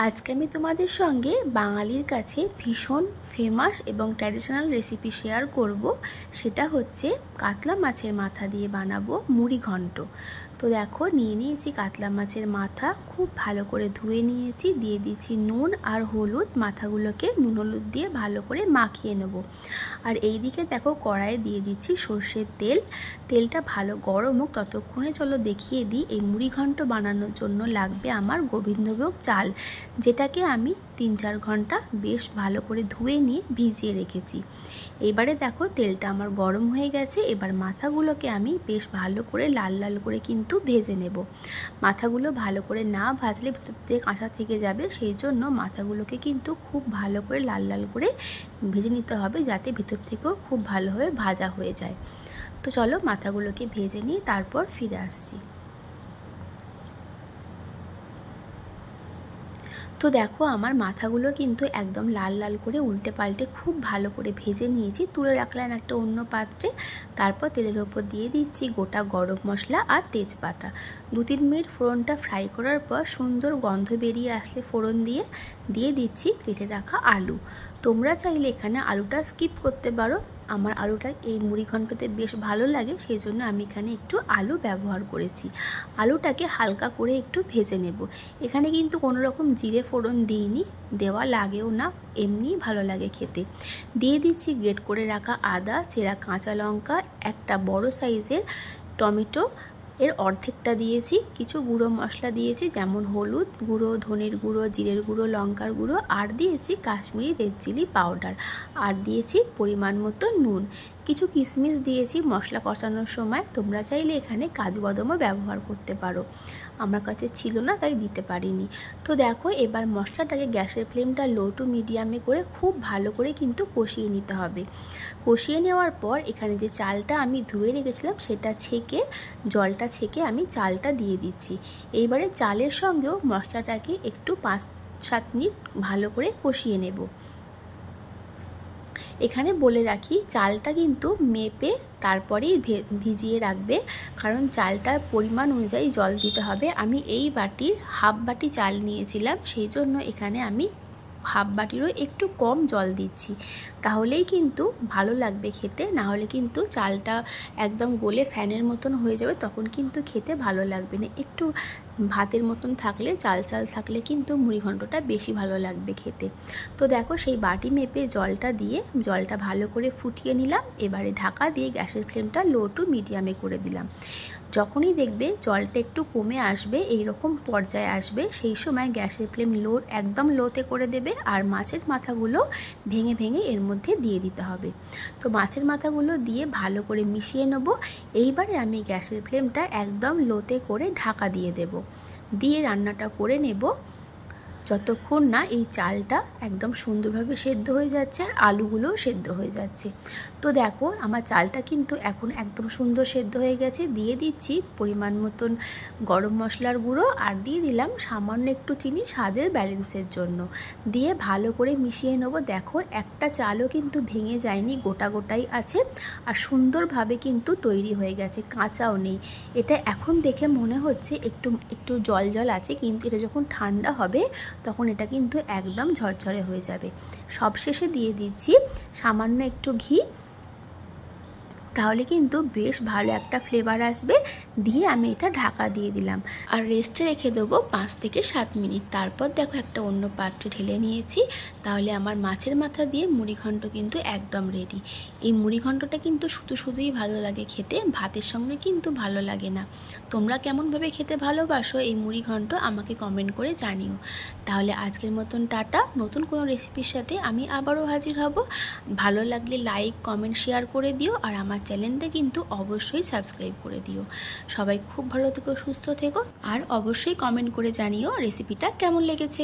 আজকে আমি তোমাদের সঙ্গে বাঙালির কাছে ভীষণ ফেমাস এবং ট্র্যাডিশনাল রেসিপি শেয়ার করব। সেটা হচ্ছে কাতলা মাছের মাথা দিয়ে বানাবো মুড়ি ঘন্ট। তো দেখো নিয়ে নিয়েছি কাতলা মাছের মাথা, খুব ভালো করে ধুয়ে নিয়েছি, দিয়ে দিচ্ছি নুন আর হলুদ। মাথাগুলোকে নুন হলুদ দিয়ে ভালো করে মাখিয়ে নেব। আর এই দিকে দেখো কড়াইয়ে দিয়ে দিচ্ছি সর্ষের তেল। তেলটা ভালো গরম হোক ততক্ষণে চলো দেখিয়ে দিই এই মুড়ি ঘন্ট বানানোর জন্য লাগবে আমার গোবিন্দভোগ চাল, যেটাকে আমি 3-4 ঘন্টা বেশ ভালো করে ধুয়ে নিয়ে ভিজিয়ে রেখেছি। এবারে দেখো তেলটা আমার গরম হয়ে গেছে। এবার মাথাগুলোকে আমি বেশ ভালো করে লাল লাল করে কিন্তু ভেজে নেব। মাথাগুলো ভালো করে না ভাজলে ভিতর থেকে কাঁচা থেকে যাবে, সেই জন্য মাথাগুলোকে কিন্তু খুব ভালো করে লাল লাল করে ভেজে নিতে হবে, যাতে ভিতর থেকেও খুব ভালোভাবে ভাজা হয়ে যায়। তো চলো মাথাগুলোকে ভেজে নিই, তারপর ফিরে আসছি। তো দেখো আমার মাথাগুলো কিন্তু একদম লাল লাল করে উল্টে পাল্টে খুব ভালো করে ভেজে নিয়েছি। তুলে রাখলাম একটা অন্য পাত্রে। তারপর তেলের ওপর দিয়ে দিচ্ছি গোটা গরম মশলা আর তেজপাতা। 2-3 মিনিট ফোড়নটা ফ্রাই করার পর সুন্দর গন্ধ বেরিয়ে আসলে ফোড়ন দিয়ে দিচ্ছি কেটে রাখা আলু। তোমরা চাইলে এখানে আলুটা স্কিপ করতে পারো। আমার আলুটা এই মুড়ি ঘন্টতে বেশ ভালো লাগে, সেই জন্য আমি এখানে একটু আলু ব্যবহার করেছি। আলুটাকে হালকা করে একটু ভেজে নেব। এখানে কিন্তু কোনো রকম জিরে ফোড়ন দিইনি, দেওয়া লাগেও না, এমনি ভালো লাগে খেতে। দিয়ে দিচ্ছি গ্রেট করে রাখা আদা, চেরা কাঁচা লঙ্কা, একটা বড় সাইজের টমেটো এর অর্ধেকটা দিয়েছি। কিছু গুঁড়ো মশলা দিয়েছি, যেমন হলুদ গুঁড়ো, ধনের গুঁড়ো, জিরের গুঁড়ো, লঙ্কার গুঁড়ো, আর দিয়েছি কাশ্মীরি রেড চিলি পাউডার, আর দিয়েছি পরিমাণ মতো নুন। কিছু কিশমিশ দিয়েছি মশলা কষানোর সময়। তোমরা চাইলে এখানে কাজু বাদামও ব্যবহার করতে পারো, আমার কাছে ছিল না তাই দিতে পারিনি। তো দেখো এবার মশলাটাকে গ্যাসের ফ্লেমটা লো টু মিডিয়ামে করে খুব ভালো করে কিন্তু কষিয়ে নিতে হবে। কষিয়ে নেওয়ার পর এখানে যে চালটা আমি ধুয়ে রেখেছিলাম সেটা ছেঁকে, জলটা ছেঁকে আমি চালটা দিয়ে দিচ্ছি। এইবারে চালের সঙ্গেও মশলাটাকে একটু 5-7 মিনিট ভালো করে কষিয়ে নেব। এখানে বলে রাখি চালটা কিন্তু মেপে তারপরেই ভিজিয়ে রাখবে, কারণ চালটার পরিমাণ অনুযায়ী জল দিতে হবে। আমি এই বাটির হাফ বাটি চাল নিয়েছিলাম, সেই জন্য এখানে আমি হাফ বাটিরও একটু কম জল দিচ্ছি, তাহলেই কিন্তু ভালো লাগবে খেতে। না হলে কিন্তু চালটা একদম গলে ফ্যানের মতন হয়ে যাবে, তখন কিন্তু খেতে ভালো লাগবে না। একটু ভাতের মতন থাকলে, চাল চাল থাকলে কিন্তু মুড়ি ঘন্টটা বেশি ভালো লাগবে খেতে। তো দেখো সেই বাটি মেপে জলটা দিয়ে জলটা ভালো করে ফুটিয়ে নিলাম। এবারে ঢাকা দিয়ে গ্যাসের ফ্লেমটা লো টু মিডিয়ামে করে দিলাম। যখনই দেখবে জলটা একটু কমে আসবে, এই রকম পর্যায়ে আসবে, সেই সময় গ্যাসের ফ্লেম একদম লোতে করে দেবে। আর মাছের মাথাগুলো ভেঙে ভেঙে এর মধ্যে দিয়ে দিতে হবে। তো মাছের মাথাগুলো দিয়ে ভালো করে মিশিয়ে নেব। এইবারে আমি গ্যাসের ফ্লেমটা একদম লোতে করে ঢাকা দিয়ে দেব, দিয়ে রান্নাটা করে নেব যতক্ষণ না এই চালটা একদম সুন্দরভাবে সেদ্ধ হয়ে যাচ্ছে আর আলুগুলোও সেদ্ধ হয়ে যাচ্ছে। তো দেখো আমার চালটা কিন্তু এখন একদম সুন্দর সেদ্ধ হয়ে গেছে। দিয়ে দিচ্ছি পরিমাণ মতন গরম মশলার গুঁড়ো, আর দিয়ে দিলাম সামান্য একটু চিনি স্বাদের ব্যালেন্সের জন্য। দিয়ে ভালো করে মিশিয়ে নেব। দেখো একটা চালও কিন্তু ভেঙে যায়নি, গোটা গোটাই আছে আর সুন্দরভাবে কিন্তু তৈরি হয়ে গেছে, কাঁচাও নেই। এটা এখন দেখে মনে হচ্ছে একটু জল জল আছে, কিন্তু এটা যখন ঠান্ডা হবে তখন এটা কিন্তু একদম ঝরঝরে হয়ে যাবে। সবশেষে দিয়ে দিচ্ছি সামান্য একটু ঘি, তাহলে কিন্তু বেশ ভালো একটা ফ্লেভার আসবে। দিয়ে আমি এটা ঢাকা দিয়ে দিলাম আর রেস্টে রেখে দেবো 5 থেকে 7 মিনিট। তারপর দেখো একটা অন্য পাত্রে ঢেলে নিয়েছি। তাহলে আমার মাছের মাথা দিয়ে মুড়ি ঘন্ট কিন্তু একদম রেডি। এই মুড়ি ঘন্টটা কিন্তু শুধুই ভালো লাগে খেতে, ভাতের সঙ্গে কিন্তু ভালো লাগে না। তোমরা কেমনভাবে খেতে ভালোবাসো এই মুড়ি ঘন্ট আমাকে কমেন্ট করে জানিও। তাহলে আজকের মতন টাটা। নতুন কোনো রেসিপির সাথে আমি আবারও হাজির হব। ভালো লাগলে লাইক, কমেন্ট, শেয়ার করে দিও। আর আমার চ্যানেলটা কিন্তু অবশ্যই সাবস্ক্রাইব করে দিও। সবাই খুব ভালো থেকো, সুস্থ থেকো, আর অবশ্যই কমেন্ট করে জানিও রেসিপিটা কেমন লেগেছে।